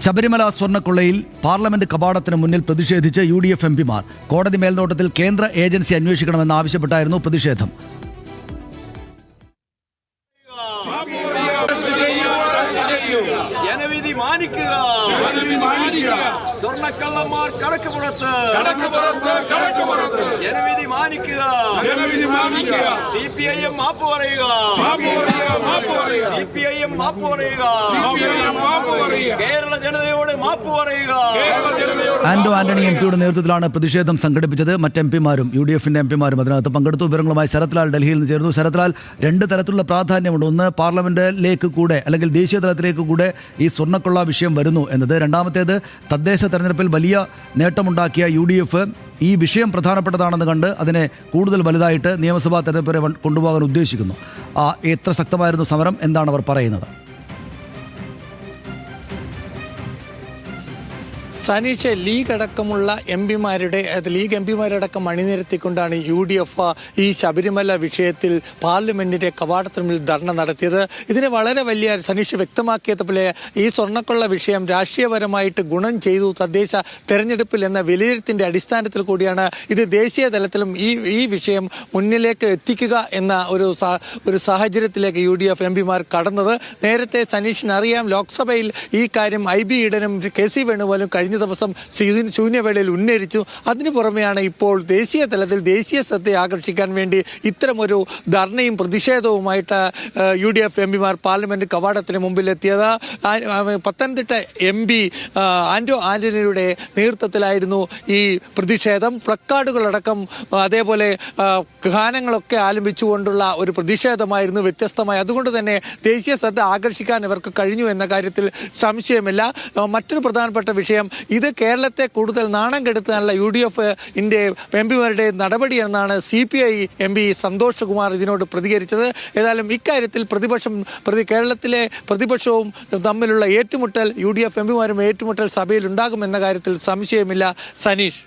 Sabarimala സ്വർണ്ണക്കൊള്ളയിൽ parliament കവാടത്തിന് മുന്നിൽ പ്രതിഷേധിച്ച് UDF എംപിമാർ കോടതി മേൽനോട്ടത്തിൽ കേന്ദ്ര ഏജൻസി അന്വേഷിക്കണമെന്ന് ആവശ്യപ്പെട്ടായിരുന്നു പ്രതിഷേധം. ജനവിധി മാനിക്കുക. സ്വർണ്ണക്കള്ളന്മാർ കടക്കുപുറത്ത്. ജനവിധി മാനിക്കുക. CPIM മാപ്പ് പറയുക. CPIM മാപ്പ് പറയുക. കേരള ജനതയോട് മാപ്പ് പറയുക. ആന്റോ ആന്റണി എംപിയുടെ നേതൃത്വത്തിലാണ് പ്രതിഷേധം സംഘടിപ്പിച്ചത്. മറ്റ് എംപിമാരും UDFന്റെ എംപിമാരും അതിനകത്ത് പങ്കെടുത്തു. വിവരങ്ങളുമായി ശരത്ലാൽ ഡൽഹിയിൽ നിന്ന് ചേർന്നു. ശരത്ലാൽ, രണ്ട് തരത്തിലുള്ള പ്രാധാന്യമുണ്ട്. ഒന്ന്, പാർലമെന്റിലേക്ക് കൂടെ അല്ലെങ്കിൽ ദേശീയ തലത്തിലേക്ക് കൂടെ ഈ സ്വർണ്ണക്കൊള്ള വിഷയം വരുന്നു എന്നത്. രണ്ടാമത്തേത്, തദ്ദേശ തെരഞ്ഞെടുപ്പിൽ വലിയ നേട്ടമുണ്ടാക്കിയ UDF ഈ വിഷയം പ്രധാനപ്പെട്ടതാണെന്ന് കണ്ട് അതിനെ കൂടുതൽ വലുതായിട്ട് നിയമസഭാ തെരഞ്ഞെടുപ്പ് വരെ കൊണ്ടുപോകാൻ ഉദ്ദേശിക്കുന്നു. എത്ര ശക്തമായിരുന്നു സമരം? എന്താണ് അവർ പറയുന്നത്? സനീഷ്, ലീഗ് അടക്കമുള്ള ലീഗ് എംപിമാരടക്കം അണിനിരത്തിക്കൊണ്ടാണ് UDF ഈ ശബരിമല വിഷയത്തിൽ പാർലമെന്റിന്റെ കവാടത്തിന് ധർണ നടത്തിയത്. ഇതിന് വളരെ വലിയ സനീഷ് വ്യക്തമാക്കിയതുപോലെ ഈ സ്വർണ്ണക്കൊള്ള വിഷയം രാഷ്ട്രീയപരമായിട്ട് ഗുണം ചെയ്തു തദ്ദേശ തെരഞ്ഞെടുപ്പിൽ എന്ന വിലയിരുത്തിന്റെ അടിസ്ഥാനത്തിൽ കൂടിയാണ് ഇത് ദേശീയ തലത്തിലും ഈ വിഷയം മുന്നിലേക്ക് എത്തിക്കുക എന്ന ഒരു സാഹചര്യത്തിലേക്ക് UDF എംപിമാർ കടന്നത്. നേരത്തെ സനീഷിന് അറിയാം, ലോക്സഭയിൽ ഈ കാര്യം IB ഈഡനും KC വേണുഗോപാലും കഴിഞ്ഞ ദിവസം ശൂന്യവേളയിൽ ഉന്നയിച്ചു. അതിനു പുറമെയാണ് ഇപ്പോൾ ദേശീയ തലത്തിൽ ദേശീയ ശ്രദ്ധ ആകർഷിക്കാൻ വേണ്ടി ഇത്തരമൊരു ധർണയും പ്രതിഷേധവുമായിട്ട് UDF എംപിമാർ പാർലമെന്റ് കവാടത്തിന് മുമ്പിലെത്തിയത്. പത്തനംതിട്ട MP ആന്റോ ആന്റണിയുടെ നേതൃത്വത്തിലായിരുന്നു ഈ പ്രതിഷേധം. പ്ലക്കാർഡുകളടക്കം അതേപോലെ ഗാനങ്ങളൊക്കെ ആലപിച്ചുകൊണ്ടുള്ള ഒരു പ്രതിഷേധമായിരുന്നു, വ്യത്യസ്തമായി. അതുകൊണ്ട് തന്നെ ദേശീയ ശ്രദ്ധ ആകർഷിക്കാൻ ഇവർക്ക് കഴിഞ്ഞു എന്ന കാര്യത്തിൽ സംശയമില്ല. മറ്റൊരു പ്രധാനപ്പെട്ട വിഷയം, ഇത് കേരളത്തെ കൂടുതൽ നാണം കെടുത്താനുള്ള UDFന്റെ എംപിമാരുടെ നടപടി എന്നാണ് CPI MP സന്തോഷ് കുമാർ ഇതിനോട് പ്രതികരിച്ചത്. ഏതായാലും ഇക്കാര്യത്തിൽ കേരളത്തിലെ പ്രതിപക്ഷവും തമ്മിലുള്ള ഏറ്റുമുട്ടൽ, UDF എംപിമാരും ഏറ്റുമുട്ടൽ സഭയിൽ ഉണ്ടാകുമെന്ന കാര്യത്തിൽ സംശയമില്ല. സനീഷ്.